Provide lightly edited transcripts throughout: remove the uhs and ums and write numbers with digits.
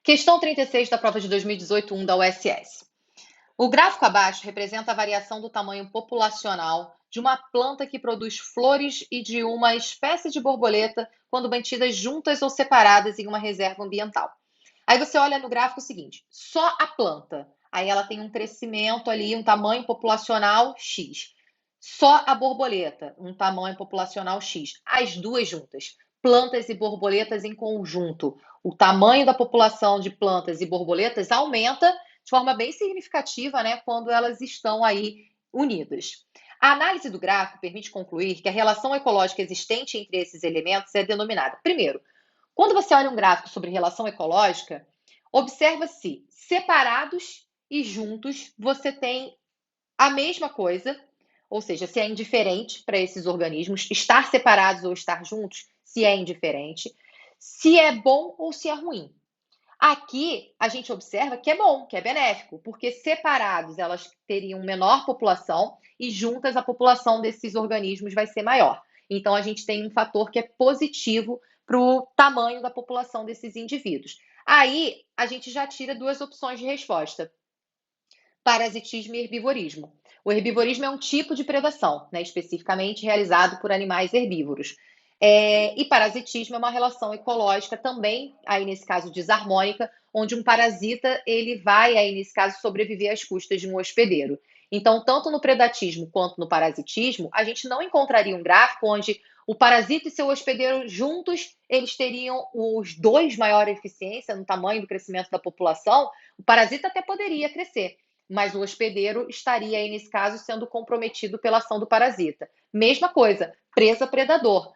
Questão 36 da prova de 2018-1 da USS. O gráfico abaixo representa a variação do tamanho populacional de uma planta que produz flores e de uma espécie de borboleta quando mantidas juntas ou separadas em uma reserva ambiental. Aí você olha no gráfico o seguinte, só a planta, aí ela tem um crescimento ali, um tamanho populacional X. Só a borboleta, um tamanho populacional X. As duas juntas, plantas e borboletas em conjunto. O tamanho da população de plantas e borboletas aumenta de forma bem significativa, né, quando elas estão aí unidas. A análise do gráfico permite concluir que a relação ecológica existente entre esses elementos é denominada. Primeiro, quando você olha um gráfico sobre relação ecológica, observa se separados e juntos você tem a mesma coisa, ou seja, se é indiferente para esses organismos, estar separados ou estar juntos, se é indiferente, se é bom ou se é ruim. Aqui a gente observa que é bom, que é benéfico, porque separados elas teriam menor população e juntas a população desses organismos vai ser maior. Então a gente tem um fator que é positivo para o tamanho da população desses indivíduos. Aí a gente já tira duas opções de resposta: parasitismo e herbivorismo. O herbivorismo é um tipo de predação, né, especificamente realizado por animais herbívoros. E parasitismo é uma relação ecológica também, aí nesse caso desarmônica, onde um parasita ele vai, aí nesse caso, sobreviver às custas de um hospedeiro. Então, tanto no predatismo quanto no parasitismo, a gente não encontraria um gráfico onde o parasita e seu hospedeiro juntos, eles teriam os dois maior eficiência no tamanho do crescimento da população. O parasita até poderia crescer, mas o hospedeiro estaria aí, nesse caso, sendo comprometido pela ação do parasita. Mesma coisa, presa-predador.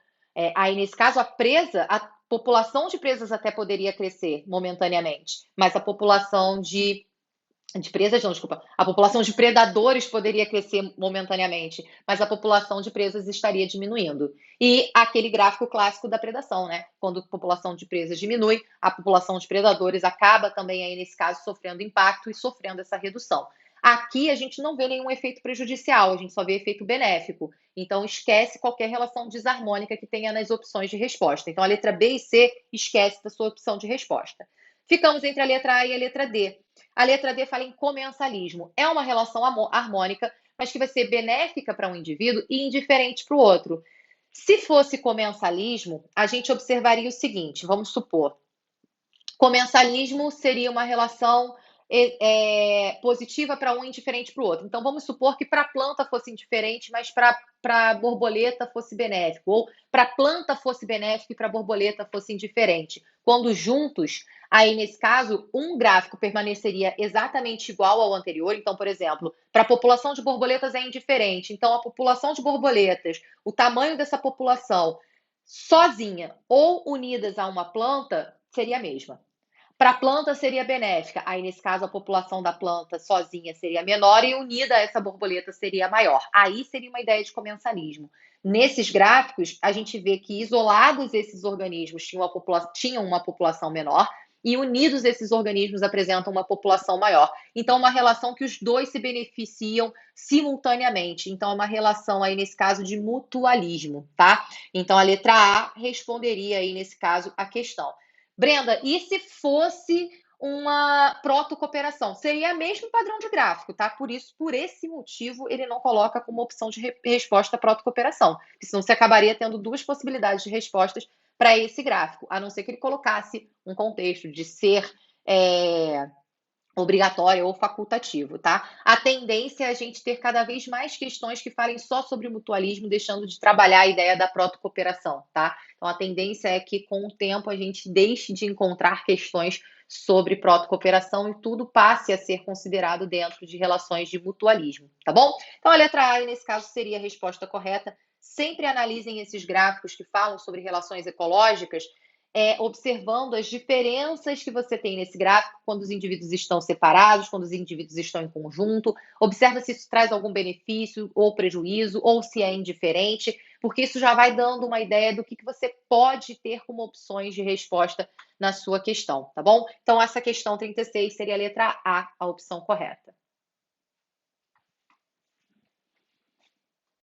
Aí, nesse caso, a população de presas até poderia crescer momentaneamente, mas a população de presas não, desculpa. A população de predadores poderia crescer momentaneamente, mas a população de presas estaria diminuindo. E aquele gráfico clássico da predação, né? Quando a população de presas diminui, a população de predadores acaba também aí, nesse caso, sofrendo impacto e sofrendo essa redução. Aqui a gente não vê nenhum efeito prejudicial, a gente só vê efeito benéfico. Então esquece qualquer relação desarmônica que tenha nas opções de resposta. Então a letra B e C esquece da sua opção de resposta. Ficamos entre a letra A e a letra D. A letra D fala em comensalismo. É uma relação harmônica, mas que vai ser benéfica para um indivíduo e indiferente para o outro. Se fosse comensalismo, a gente observaria o seguinte, vamos supor, comensalismo seria uma relação positiva para um e indiferente para o outro. Então, vamos supor que para a planta fosse indiferente, mas para a borboleta fosse benéfico, ou para a planta fosse benéfico e para a borboleta fosse indiferente. Quando juntos, aí nesse caso, um gráfico permaneceria exatamente igual ao anterior. Então, por exemplo, para a população de borboletas é indiferente. Então, a população de borboletas, o tamanho dessa população, sozinha ou unidas a uma planta, seria a mesma. Para a planta seria benéfica, aí nesse caso a população da planta sozinha seria menor e unida a essa borboleta seria maior. Aí seria uma ideia de comensalismo. Nesses gráficos, a gente vê que isolados esses organismos tinham uma população menor e unidos esses organismos apresentam uma população maior. Então, uma relação que os dois se beneficiam simultaneamente. Então, é uma relação aí, nesse caso, de mutualismo, tá? Então, a letra A responderia aí, nesse caso, a questão. Brenda, e se fosse uma protocooperação? Seria o mesmo padrão de gráfico, tá? Por isso, por esse motivo, ele não coloca como opção de resposta protocooperação. Porque senão você acabaria tendo duas possibilidades de respostas para esse gráfico, a não ser que ele colocasse um contexto de ser obrigatório ou facultativo, tá? A tendência é a gente ter cada vez mais questões que falem só sobre mutualismo, deixando de trabalhar a ideia da protocooperação, tá? Então, a tendência é que, com o tempo, a gente deixe de encontrar questões sobre protocooperação e tudo passe a ser considerado dentro de relações de mutualismo, tá bom? Então, a letra A, nesse caso, seria a resposta correta. Sempre analisem esses gráficos que falam sobre relações ecológicas, observando as diferenças que você tem nesse gráfico quando os indivíduos estão separados, quando os indivíduos estão em conjunto. Observa se isso traz algum benefício ou prejuízo, ou se é indiferente, porque isso já vai dando uma ideia do que você pode ter como opções de resposta na sua questão, tá bom? Então, essa questão 36 seria a letra A, a opção correta.